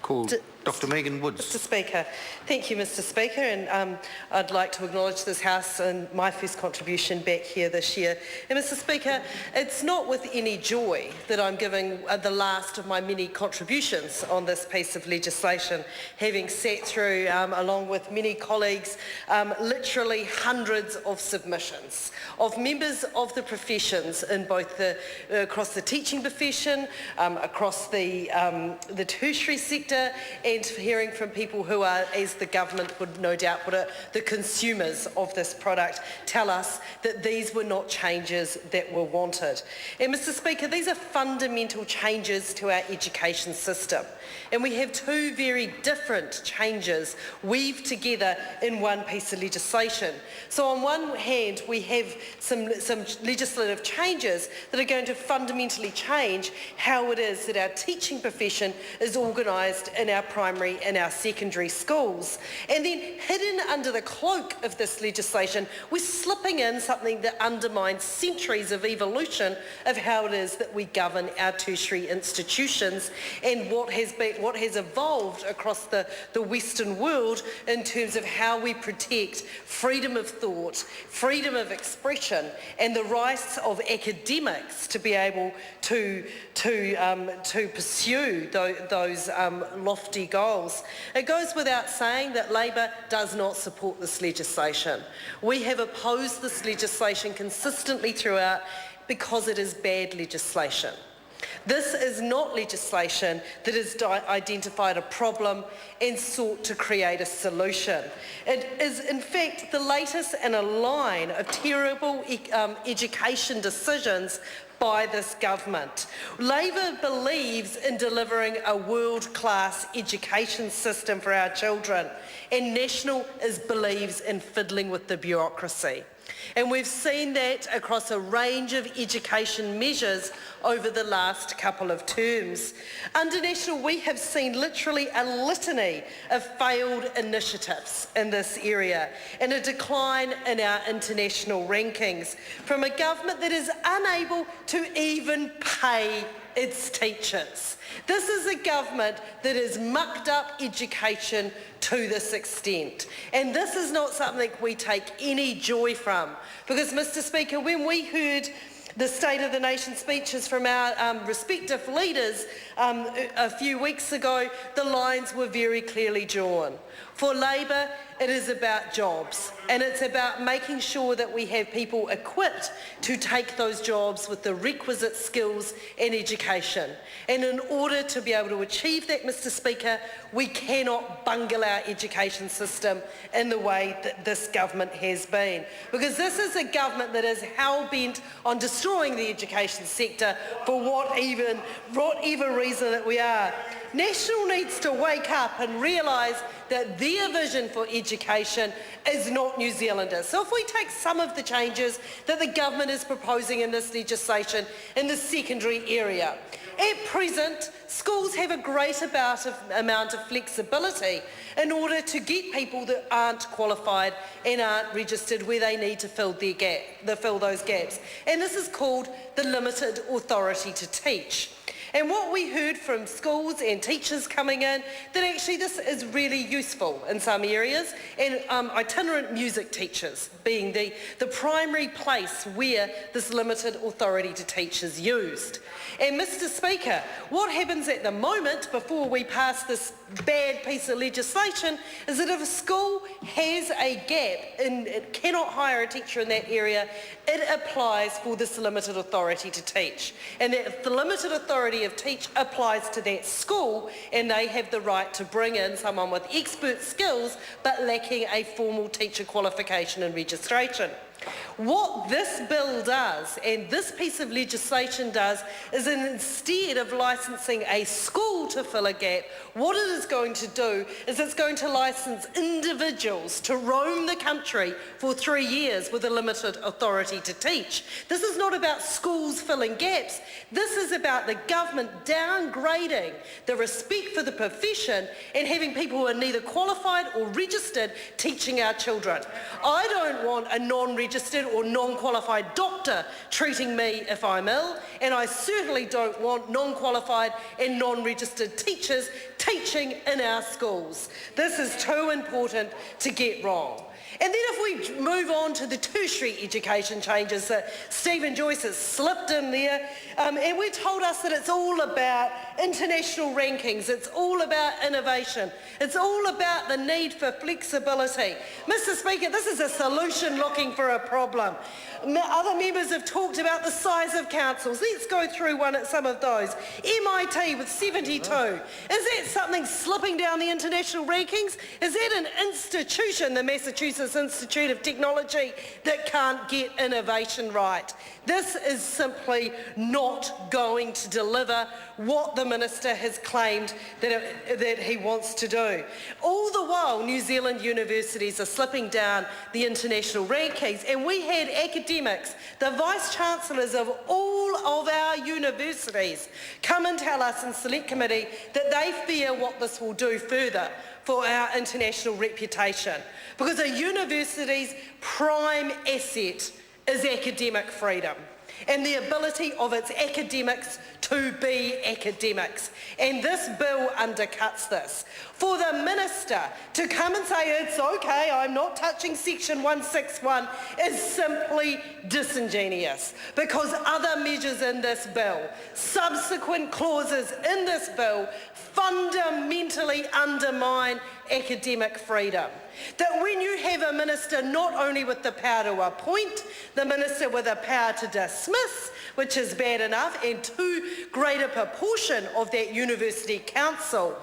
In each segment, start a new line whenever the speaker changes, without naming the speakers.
Call Dr. Megan Woods.
Mr. Speaker. Thank you, Mr. Speaker, and I'd like to acknowledge this House and my first contribution back here this year. And Mr. Speaker, it's not with any joy that I'm giving the last of my many contributions on this piece of legislation, having sat through, along with many colleagues, literally hundreds of submissions of members of the professions in both across the teaching profession, across the tertiary sector, and hearing from people who are, as the government would no doubt put it, the consumers of this product, tell us that these were not changes that were wanted. And Mr. Speaker, these are fundamental changes to our education system. And we have two very different changes weaved together in one piece of legislation. So on one hand, we have some legislative changes that are going to fundamentally change how it is that our teaching profession is organised in our primary and our secondary schools. And then hidden under the cloak of this legislation, we're slipping in something that undermines centuries of evolution of how it is that we govern our tertiary institutions and what has evolved across the Western world in terms of how we protect freedom of thought, freedom of expression, and the rights of academics to be able to pursue those lofty goals. It goes without saying that Labor does not support this legislation. We have opposed this legislation consistently throughout because it is bad legislation. This is not legislation that has identified a problem and sought to create a solution. It is, in fact, the latest in a line of terrible education decisions by this government. Labor believes in delivering a world-class education system for our children, and National believes in fiddling with the bureaucracy. And we've seen that across a range of education measures over the last couple of terms. Under National, we have seen literally a litany of failed initiatives in this area and a decline in our international rankings from a government that is unable to even pay its teachers. This is a government that has mucked up education to this extent. And this is not something we take any joy from. Because, Mr. Speaker, when we heard the State of the Nation speeches from our respective leaders a few weeks ago, the lines were very clearly drawn. For Labor, it is about jobs, and it's about making sure that we have people equipped to take those jobs with the requisite skills and education. And in order to be able to achieve that, Mr. Speaker, we cannot bungle our education system in the way that this government has been. Because this is a government that is hell-bent on destroying the education sector for whatever reason that we are. National needs to wake up and realise that their vision for education is not New Zealanders. So if we take some of the changes that the government is proposing in this legislation in the secondary area, at present, schools have a great amount of flexibility in order to get people that aren't qualified and aren't registered where they need to fill those gaps. And this is called the limited authority to teach. And what we heard from schools and teachers coming in, that actually this is really useful in some areas, and itinerant music teachers being the primary place where this limited authority to teach is used. And Mr. Speaker, what happens at the moment before we pass this bad piece of legislation is that if a school has a gap and it cannot hire a teacher in that area, it applies for this limited authority to teach. And if the limited authority of teach applies to that school, and they have the right to bring in someone with expert skills but lacking a formal teacher qualification and registration. What this bill does, and this piece of legislation does, is instead of licensing a school to fill a gap, what it is going to do is it's going to license individuals to roam the country for 3 years with a limited authority to teach. This is not about schools filling gaps. This is about the government downgrading the respect for the profession and having people who are neither qualified or registered teaching our children. I don't want a non-registered registered or non-qualified doctor treating me if I'm ill, and I certainly don't want non-qualified and non-registered teachers teaching in our schools. This is too important to get wrong. And then if we move on to the tertiary education changes that Stephen Joyce has slipped in there, and we're told us that it's all about international rankings, it's all about innovation, it's all about the need for flexibility. Mr. Speaker, this is a solution looking for a problem. Other members have talked about the size of councils. Let's go through some of those. MIT with 72. Is that something slipping down the international rankings? Is that an institution, the Massachusetts Institute of Technology, that can't get innovation right? This is simply not going to deliver what the Minister has claimed that he wants to do. All the while, New Zealand universities are slipping down the international rankings, and we had academics, the Vice-Chancellors of all of our universities, come and tell us in Select Committee that they fear what this will do further for our international reputation. Because a university's prime asset is academic freedom and the ability of its academics to be academics. And this bill undercuts this. For the Minister to come and say it's okay, I'm not touching section 161 is simply disingenuous, because other measures in this bill, subsequent clauses in this bill, fundamentally undermine academic freedom. That when you have a minister not only with the power to appoint, the minister with the power to dismiss, which is bad enough, and too great a proportion of that university council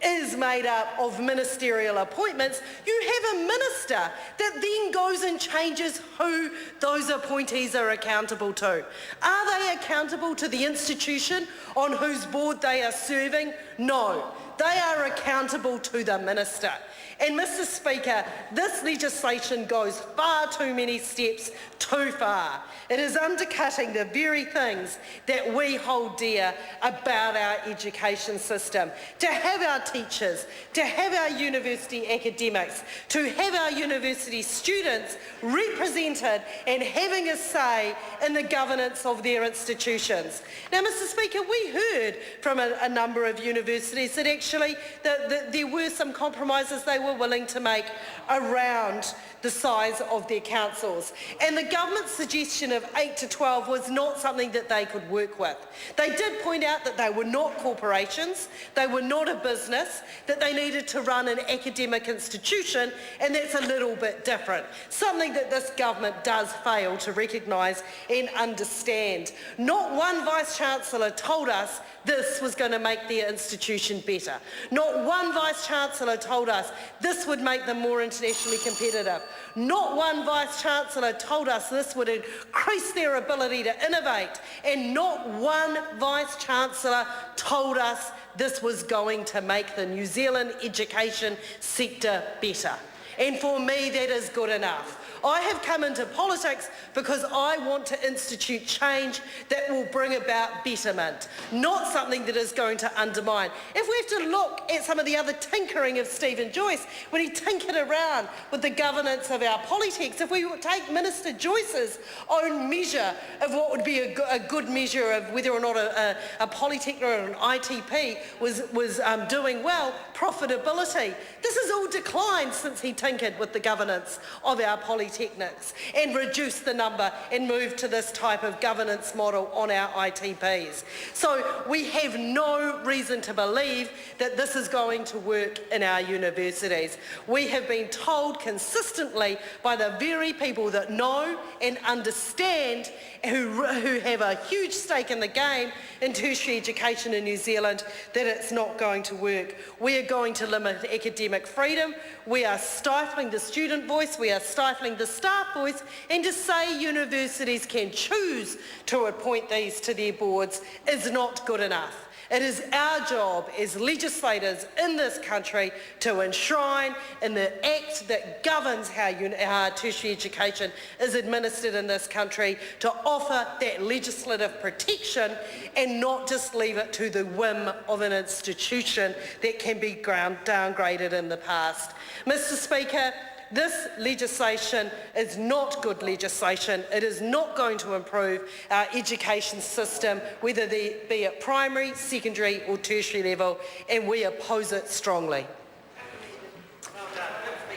is made up of ministerial appointments, you have a minister that then goes and changes who those appointees are accountable to. Are they accountable to the institution on whose board they are serving? No. They are accountable to the minister. And Mr. Speaker, this legislation goes far too many steps too far. It is undercutting the very things that we hold dear about our education system. To have our teachers, to have our university academics, to have our university students represented and having a say in the governance of their institutions. Now, Mr. Speaker, we heard from a number of universities that actually that there were some compromises they were willing to make around the size of their councils. And the government's suggestion of 8 to 12 was not something that they could work with. They did point out that they were not corporations, they were not a business, that they needed to run an academic institution, and that's a little bit different. Something that this government does fail to recognise and understand. Not one Vice-Chancellor told us this was going to make their institution better. Not one Vice-Chancellor told us this would make them more internationally competitive. Not one Vice-Chancellor told us this would increase their ability to innovate. And not one Vice-Chancellor told us this was going to make the New Zealand education sector better. And for me, that is good enough. I have come into politics because I want to institute change that will bring about betterment, not something that is going to undermine. If we have to look at some of the other tinkering of Stephen Joyce, when he tinkered around with the governance of our polytechs, if we take Minister Joyce's own measure of what would be a good measure of whether or not a polytechnic or an ITP was doing well, profitability, this has all declined since he tinkered with the governance of our polytechnics and reduced the number and moved to this type of governance model on our ITPs. So we have no reason to believe that this is going to work in our universities. We have been told consistently by the very people that know and understand, who have a huge stake in the game in tertiary education in New Zealand, that it's not going to work. We are going to limit academic freedom. We are stifling the student voice. We are stifling the staff voice. And to say universities can choose to appoint these to their boards is not good enough. It is our job as legislators in this country to enshrine in the act that governs how tertiary education is administered in this country, to offer that legislative protection and not just leave it to the whim of an institution that can be downgraded in the past. Mr. Speaker, This legislation is not good legislation. It is not going to improve our education system, whether they be at primary, secondary or tertiary level, and we oppose it strongly.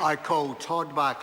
I call Todd Barclay.